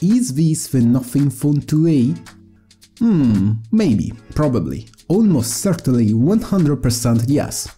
Is this the Nothing Phone 2a? Maybe, probably, almost certainly 100% yes.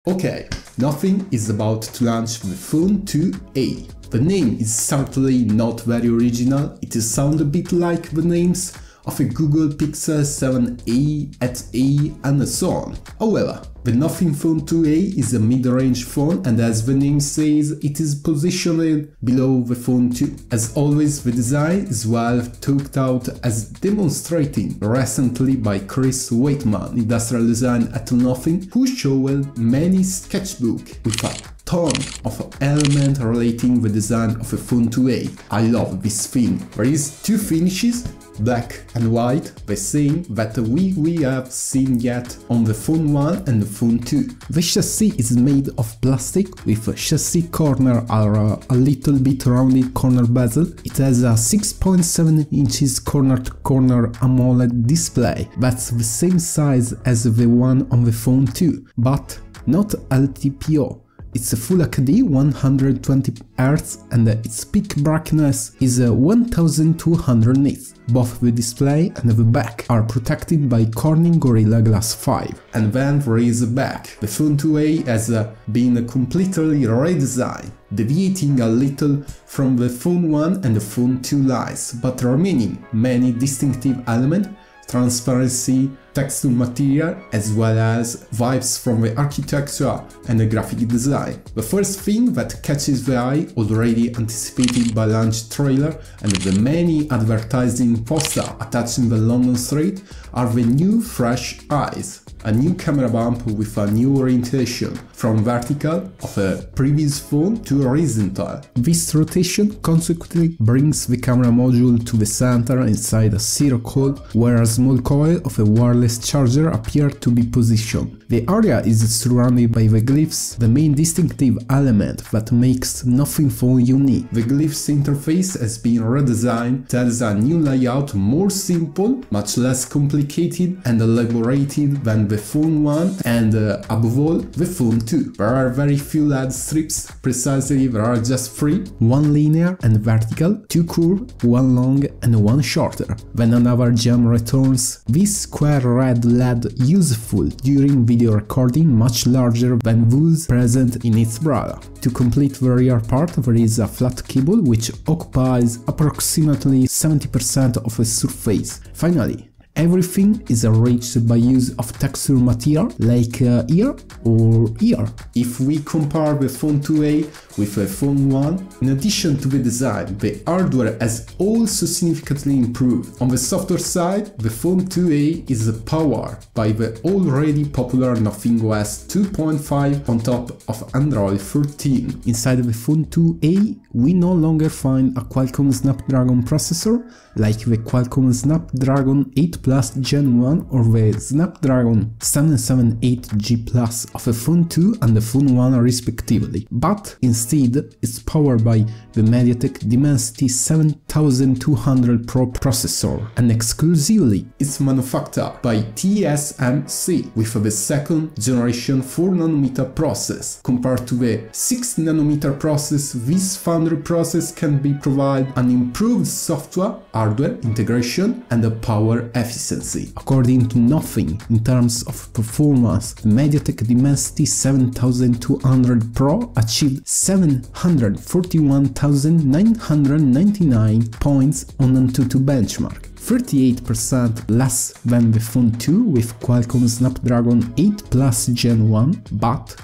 Okay, Nothing is about to launch the Phone 2a. The name is certainly not very original, it sounds a bit like the names of a Google Pixel 7a, 8a and so on. However, the Nothing Phone 2a is a mid-range phone and as the name says, it is positioned below the Phone 2. As always, the design is well talked out as demonstrated recently by Chris Waitman, industrial design at Nothing, who showed many sketchbooks with a ton of elements relating the design of a Phone 2a. I love this thing. There is two finishes, black and white, the same that we have seen yet on the Phone 1 and the Phone 2. The chassis is made of plastic with a chassis corner or a little bit rounded corner bezel. It has a 6.7 inches corner-to-corner AMOLED display. That's the same size as the one on the Phone 2, but not LTPO. It's a Full HD 120Hz and its peak brightness is 1200 nits. Both the display and the back are protected by Corning Gorilla Glass 5. And then there is the back. The Phone 2a has been completely redesigned, deviating a little from the Phone 1 and the Phone 2 lines, but remaining many distinctive elements, transparency, texture material, as well as vibes from the architecture and the graphic design. The first thing that catches the eye, already anticipated by launch trailer and the many advertising posters attached in the London street, are the new fresh eyes. A new camera bump with a new orientation, from vertical of a previous phone to horizontal. This rotation consequently brings the camera module to the center inside a circle, where a small coil of a wireless charger appears to be positioned. The area is surrounded by the glyphs, the main distinctive element that makes Nothing Phone unique. The glyphs interface has been redesigned, tells a new layout more simple, much less complicated and elaborated than the Phone 1 and above all the Phone 2. There are very few LED strips, precisely there are just 3, one linear and vertical, 2 curved, one long and one shorter. When another gem returns, this square red LED useful during video recording, much larger than those present in its product. To complete the rear part, there is a flat cable which occupies approximately 70% of the surface. Finally, everything is arranged by use of texture material like ear or ear. If we compare the Phone 2a with the Phone 1, in addition to the design, the hardware has also significantly improved. On the software side, the Phone 2a is powered by the already popular Nothing OS 2.5 on top of Android 13. Inside the Phone 2a, we no longer find a Qualcomm Snapdragon processor like the Qualcomm Snapdragon 8 Plus Gen 1 or the Snapdragon 778G Plus of the Phone 2 and the Phone 1 respectively, but instead it's powered by the MediaTek Dimensity 7200 Pro processor, and exclusively it's manufactured by TSMC with the second generation 4nm process. Compared to the 6nm process, this foundry process can be provide an improved software, hardware integration and a power efficiency. According to Nothing, in terms of performance, the MediaTek Dimensity 7200 Pro achieved 741,999 points on Antutu benchmark, 38% less than the Phone 2 with Qualcomm Snapdragon 8 Plus Gen 1, but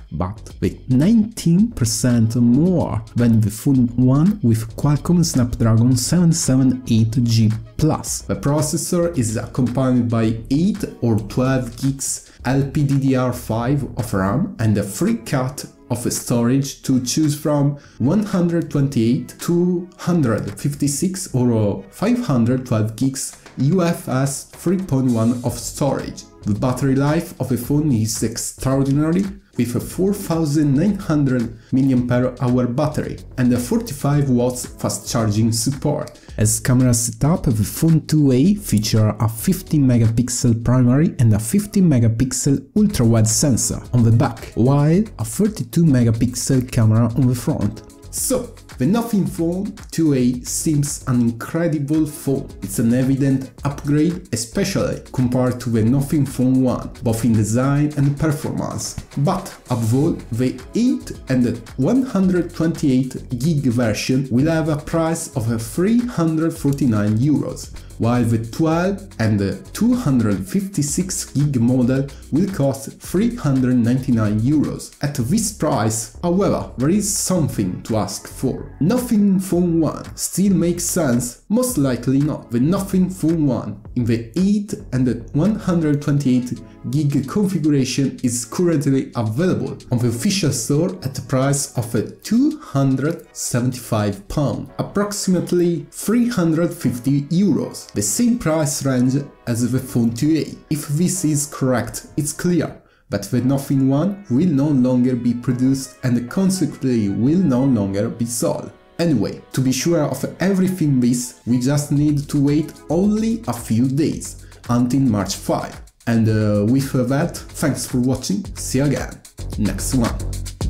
with 19% more than the Phone 1 with Qualcomm Snapdragon 778G Plus. The processor is accompanied by 8 or 12 gigs LPDDR5 of RAM and a free cut of storage to choose from 128, 256 or 512 gigs UFS 3.1 of storage. The battery life of a phone is extraordinary, with a 4900 mAh battery and a 45 watts fast charging support. As camera setup, the Phone 2a features a 50 megapixel primary and a 50 megapixel ultra-wide sensor on the back, while a 32 megapixel camera on the front. So, the Nothing Phone 2a seems an incredible phone. It's an evident upgrade, especially compared to the Nothing Phone 1, both in design and performance. But above all, the 8 and the 128 gig version will have a price of €349, while the 12 and the 256 gig model will cost €399. At this price, however, there is something to ask for. Nothing Phone 1 still makes sense? Most likely not. The Nothing Phone 1 in the 8 and the 128 gig configuration is currently available on the official store at a price of £275, approximately €350, the same price range as the Phone 2a. If this is correct, it's clear that the Nothing 1 will no longer be produced and consequently will no longer be sold. Anyway, to be sure of everything this, we just need to wait only a few days, until March 5. And with that, thanks for watching, see you again next one,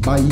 bye!